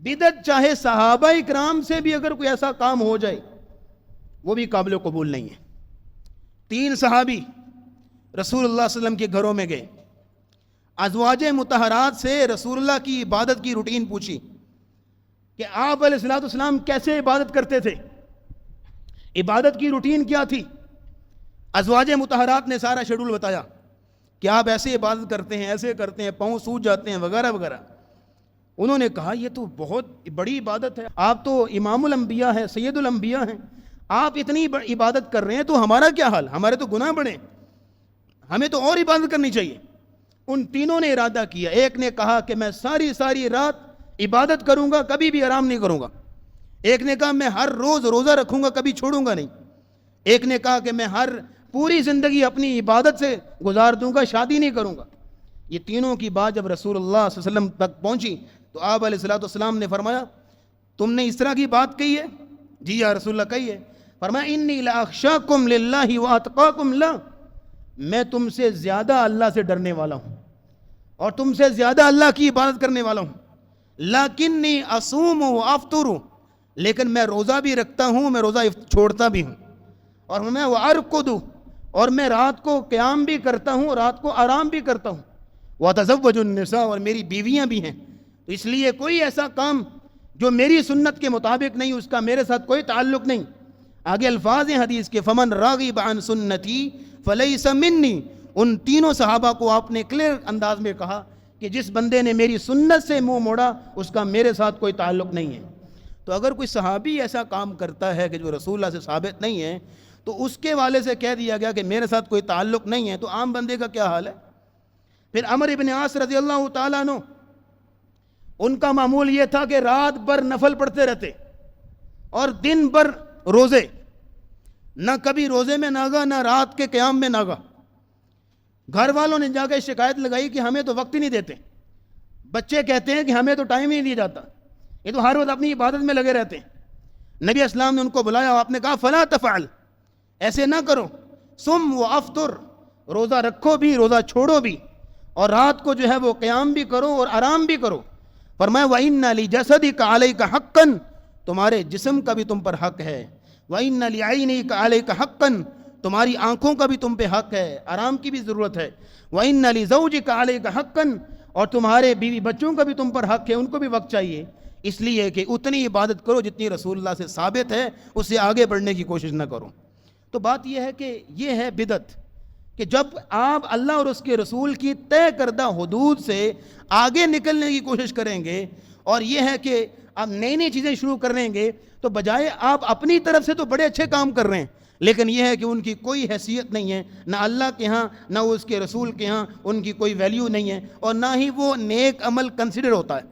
بدعت چاہے صحابہ اکرام سے بھی اگر کوئی ایسا کام ہو جائے وہ بھی قابل قبول نہیں ہے۔ 3 صحابی رسول اللہ صلی اللہ علیہ وسلم کے گھروں میں گئے، ازواج مطہرات سے رسول اللہ کی عبادت کی روٹین پوچھی کہ آپ علیہ الصلوۃ والسلام کیسے عبادت کرتے تھے، عبادت کی روٹین کیا تھی۔ ازواج مطہرات نے سارا شیڈول بتایا کہ آپ ایسے عبادت کرتے ہیں، ایسے کرتے ہیں، پاؤں سوج جاتے ہیں وغیرہ وغیرہ۔ انہوں نے کہا یہ تو بہت بڑی عبادت ہے، آپ تو امام الانبیاء ہیں، سید الانبیاء ہیں، آپ اتنی عبادت کر رہے ہیں تو ہمارا کیا حال، ہمارے تو گناہ بڑھے، ہمیں تو اور عبادت کرنی چاہیے۔ ان تینوں نے ارادہ کیا، ایک نے کہا کہ میں ساری رات عبادت کروں گا، کبھی بھی آرام نہیں کروں گا۔ ایک نے کہا میں ہر روز روزہ رکھوں گا، کبھی چھوڑوں گا نہیں۔ ایک نے کہا کہ میں پوری زندگی اپنی عبادت سے گزار دوں گا، شادی نہیں کروں گا۔ یہ تینوں کی بات جب رسول اللہ صلی اللہ علیہ وسلم تک پہنچی تو آپ علیہ الصلوۃ والسلام نے فرمایا تم نے اس طرح کی بات کہی ہے؟ جی یا رسول اللہ کہی ہے۔ فرمایا انی لاخشاکم للہ واتقاکم لہ، میں تم سے زیادہ اللہ سے ڈرنے والا ہوں اور تم سے زیادہ اللہ کی عبادت کرنے والا ہوں۔ لیکنی اصوم و افطر، لیکن میں روزہ بھی رکھتا ہوں، میں روزہ چھوڑتا بھی ہوں، اور میں وارقد، اور میں رات کو قیام بھی کرتا ہوں، رات کو آرام بھی کرتا ہوں، واتزوج النساء، اور میری بیویاں بھی ہیں۔ تو اس لیے کوئی ایسا کام جو میری سنت کے مطابق نہیں، اس کا میرے ساتھ کوئی تعلق نہیں۔ آگے الفاظ ہیں حدیث کے، فمن راغب عن سنتی فلیس منی۔ ان تینوں صحابہ کو آپ نے کلیئر انداز میں کہا کہ جس بندے نے میری سنت سے منہ موڑا اس کا میرے ساتھ کوئی تعلق نہیں ہے۔ تو اگر کوئی صحابی ایسا کام کرتا ہے کہ جو رسول اللہ سے ثابت نہیں ہے تو اس کے والے سے کہہ دیا گیا کہ میرے ساتھ کوئی تعلق نہیں ہے، تو عام بندے کا کیا حال ہے؟ پھر عمرو بن عاص رضی اللہ تعالیٰ عنہ، ان کا معمول یہ تھا کہ رات بھر نفل پڑھتے رہتے اور دن بھر روزے، نہ کبھی روزے میں ناگا نہ رات کے قیام میں ناگا۔ گھر والوں نے جا کے شکایت لگائی کہ ہمیں تو وقت ہی نہیں دیتے، بچے کہتے ہیں کہ ہمیں تو ٹائم ہی نہیں دیا جاتا، یہ تو ہر وقت اپنی عبادت میں لگے رہتے ہیں۔ نبی اسلام نے ان کو بلایا، آپ نے کہا فلا تفعل، ایسے نہ کرو، سم و افطر، روزہ رکھو بھی روزہ چھوڑو بھی، اور رات کو جو ہے وہ قیام بھی کرو اور آرام بھی کرو۔ فرمایا وَإِنَّ لِجَسَدِكَ عَلَيْكَ حَقًّا، تمہارے جسم کا بھی تم پر حق ہے، وَإِنَّ لِعَيْنِكَ عَلَيْكَ حَقًّا، تمہاری آنکھوں کا بھی تم پہ حق ہے، آرام کی بھی ضرورت ہے، وَإِنَّ لِزَوْجِكَ عَلَيْكَ حَقًّا، اور تمہارے بیوی بچوں کا بھی تم پر حق ہے، ان کو بھی وقت چاہیے۔ اس لیے کہ اتنی عبادت کرو جتنی رسول اللہ سے ثابت ہے، اس سے آگے بڑھنے کی کوشش نہ کرو۔ تو بات یہ ہے کہ یہ ہے بدعت، کہ جب آپ اللہ اور اس کے رسول کی طے کردہ حدود سے آگے نکلنے کی کوشش کریں گے، اور یہ ہے کہ آپ نئی چیزیں شروع کر لیں گے، تو بجائے آپ اپنی طرف سے تو بڑے اچھے کام کر رہے ہیں، لیکن یہ ہے کہ ان کی کوئی حیثیت نہیں ہے، نہ اللہ کے ہاں نہ اس کے رسول کے ہاں ان کی کوئی ویلیو نہیں ہے، اور نہ ہی وہ نیک عمل کنسیڈر ہوتا ہے۔